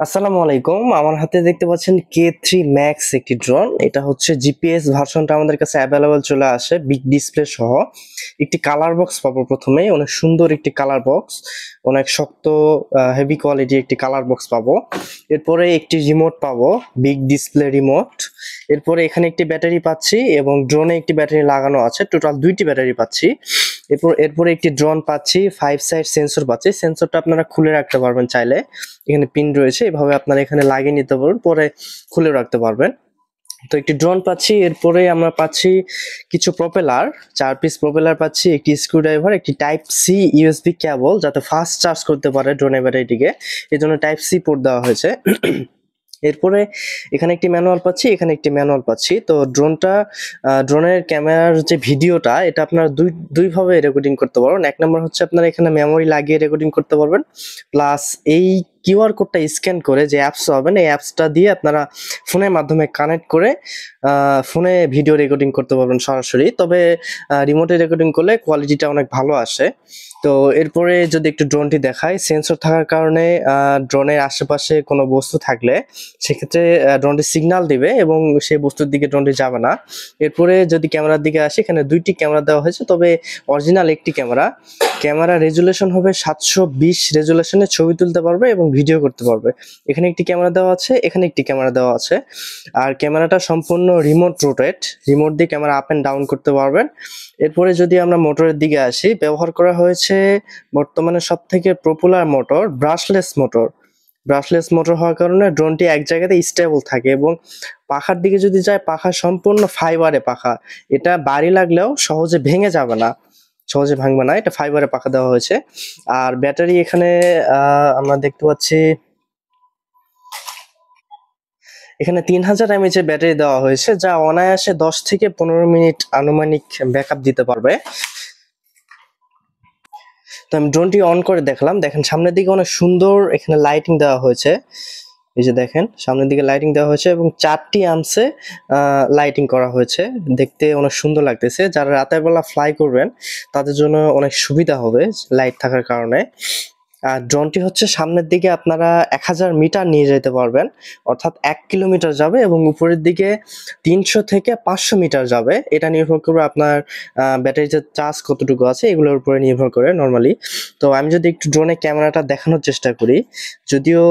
আসসালামু আলাইকুম। আমার হাতে দেখতে পাচ্ছেন K3 Max একটি ড্রোন। এটা হচ্ছে জিপিএস ভার্সনটা আমাদের কাছে অ্যাভেলেবল চলে আসে বিগ ডিসপ্লে সহ। একটি কালার বক্স পাবো প্রথমেই, অনেক সুন্দর একটি কালার বক্স, অনেক শক্ত হেভি কোয়ালিটি একটি কালার বক্স পাবো। এরপরে একটি রিমোট পাবো, বিগ ডিসপ্লে রিমোট। এরপরে এখানে একটি ব্যাটারি পাচ্ছি এবং ড্রোনে একটি ব্যাটারি লাগানো আছে, টোটাল দুইটি ব্যাটারি পাচ্ছি। এরপরে একটি ড্রোন পাচ্ছি, 5 সাইড সেন্সর পাচ্ছি। সেন্সরটা আপনারা খুলে রাখতে পারবেন চাইলে, এখানে পিন রয়েছে, এভাবে আপনারা এখানে লাগিয়ে নিতে পারবেন, পরে খুলে রাখতে পারবেন। তো একটি ড্রোন পাচ্ছি, এরপরে আমরা পাচ্ছি কিছু প্রপেলার, 4 পিস প্রপেলার পাচ্ছি, একটি স্ক্রুড্রাইভার, একটি টাইপ সি ইউএসবি কেবল যাতে ফাস্ট চার্জ করতে পারে ড্রোনের ব্যাটারিটিকে, এই জন্য টাইপ সি পোর্ট দেওয়া হয়েছে। এরপরে এখানে একটি ম্যানুয়াল পাচ্ছি, এখানে একটি ম্যানুয়াল পাচ্ছি। তো ড্রোনের ক্যামেরার যে ভিডিওটা, এটা আপনারা দুইভাবে রেকর্ডিং করতে পারবেন। এক নম্বর হচ্ছে আপনারা এখানে মেমোরি লাগিয়ে রেকর্ডিং করতে পারবেন, প্লাস এই কিউআর কোডটা স্ক্যান করে যে অ্যাপস পাবেন, এই অ্যাপসটা দিয়ে আপনারা ফোনের মাধ্যমে কানেক্ট করে ফোনে ভিডিও রেকর্ডিং করতে পারবেন সরাসরি। তবে রিমোটে রেকর্ডিং করলে কোয়ালিটিটা অনেক ভালো আসে। তো এরপরে যদি একটু ড্রোনটি দেখাই, সেন্সর থাকার কারণে ড্রোনের আশেপাশে কোনো বস্তু থাকলে সেক্ষেত্রে ড্রোনটি সিগন্যাল দিবে এবং সেই বস্তুর দিকে ড্রোনটি যাবে না। এরপরে যদি ক্যামেরার দিকে আসি, এখানে দুইটি ক্যামেরা দেওয়া হয়েছে, তবে অরিজিনাল একটি ক্যামেরা রেজুলেশন হবে 720 রেজুলেশনে ছবি তুলতে পারবে এবং ভিডিও করতে পারবে। এখানে একটি ক্যামেরা দেওয়া আছে, এখানে একটি ক্যামেরা দেওয়া আছে। আর ক্যামেরাটা সম্পূর্ণ রিমোট রোটেট, রিমোট দিয়ে ক্যামেরা আপ অ্যান্ড ডাউন করতে পারবেন। এরপরে যদি আমরা মোটরের দিকে আসি, ব্যবহার করা হয়েছে বর্তমানে সব থেকে পপুলার মোটর ব্রাশলেস মোটর হওয়ার কারণে ড্রোনটি এক জায়গাতে স্টেবল থাকে এবং পাখার দিকে যদি যায়, পাখা সম্পূর্ণ ফাইবারে পাখা, এটা বাড়ি লাগলেও সহজে ভেঙে যাবে না, সহজে ভাঙবে না, এটা ফাইবারে পাখা দেওয়া হয়েছে। আর ব্যাটারি এখানে আমরা দেখতে পাচ্ছি এখানে 3000 mAh এর ব্যাটারি দেওয়া হয়েছে, যা অনায়াসে 10 থেকে 15 মিনিট আনুমানিক ব্যাকআপ দিতে পারবে। তো আমি ড্রোনটি অন করে দেখলাম, দেখেন সামনের দিকে অনেক সুন্দর এখানে লাইটিং দেওয়া হয়েছে। এই যে দেখেন সামনের দিকে লাইটিং দেওয়া হয়েছে এবং 4টি আর্মসে লাইটিং করা হয়েছে, দেখতে অনেক সুন্দর লাগতেছে। যারা রাতের বেলা ফ্লাই করবেন তাদের জন্য অনেক সুবিধা হবে লাইট থাকার কারণে। আর ড্রোনটি হচ্ছে সামনের দিকে আপনারা 1000 মিটার নিয়ে যেতে পারবেন, অর্থাৎ 1 কিলোমিটার যাবে, এবং উপরের দিকে 300 থেকে 500 মিটার যাবে। এটা নির্ভর করবে আপনার ব্যাটারিতে চার্জ কতটুকু আছে, এগুলোর উপরে নির্ভর করে নর্মালি। তো আমি যদি একটু ড্রোনে ক্যামেরাটা দেখানোর চেষ্টা করি, যদিও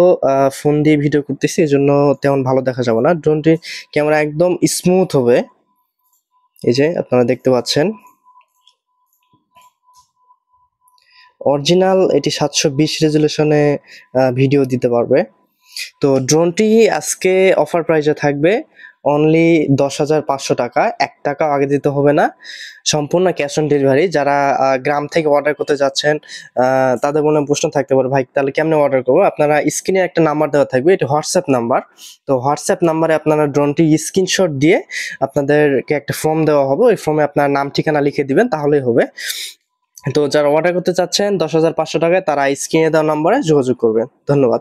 ফোন দিয়ে ভিডিও করতেছি এজন্য তেমন ভালো দেখা যাবে না, ড্রোনটির ক্যামেরা একদম স্মুথ হবে। এই যে আপনারা দেখতে পাচ্ছেন অরিজিনাল, এটি 720 রেজুলেশনে ভিডিও দিতে পারবে। তো ড্রোনটি আজকে অফার প্রাইসে থাকবে অনলি 10,500 টাকা, 1 টাকা আগে দিতে হবে না, সম্পূর্ণ ক্যাশ অন ডেলিভারি। যারা গ্রাম থেকে অর্ডার করতে যাচ্ছেন তাদের মনে প্রশ্ন থাকতে পারে, ভাই তাহলে কেমনে অর্ডার করবো? আপনারা স্ক্রিনে একটা নাম্বার দেওয়া থাকবে, এটি হোয়াটসঅ্যাপ নাম্বার। তো হোয়াটসঅ্যাপ নাম্বারে আপনারা ড্রোনটি স্ক্রিনশট দিয়ে আপনাদেরকে একটা ফর্ম দেওয়া হবে, ওই ফর্মে আপনার নাম ঠিকানা লিখে দিবেন, তাহলেই হবে। তো যারা অর্ডার করতে চাচ্ছেন 10,500 টাকায়, তারা স্ক্রিনে দেওয়া নাম্বারে যোগাযোগ করবেন। ধন্যবাদ।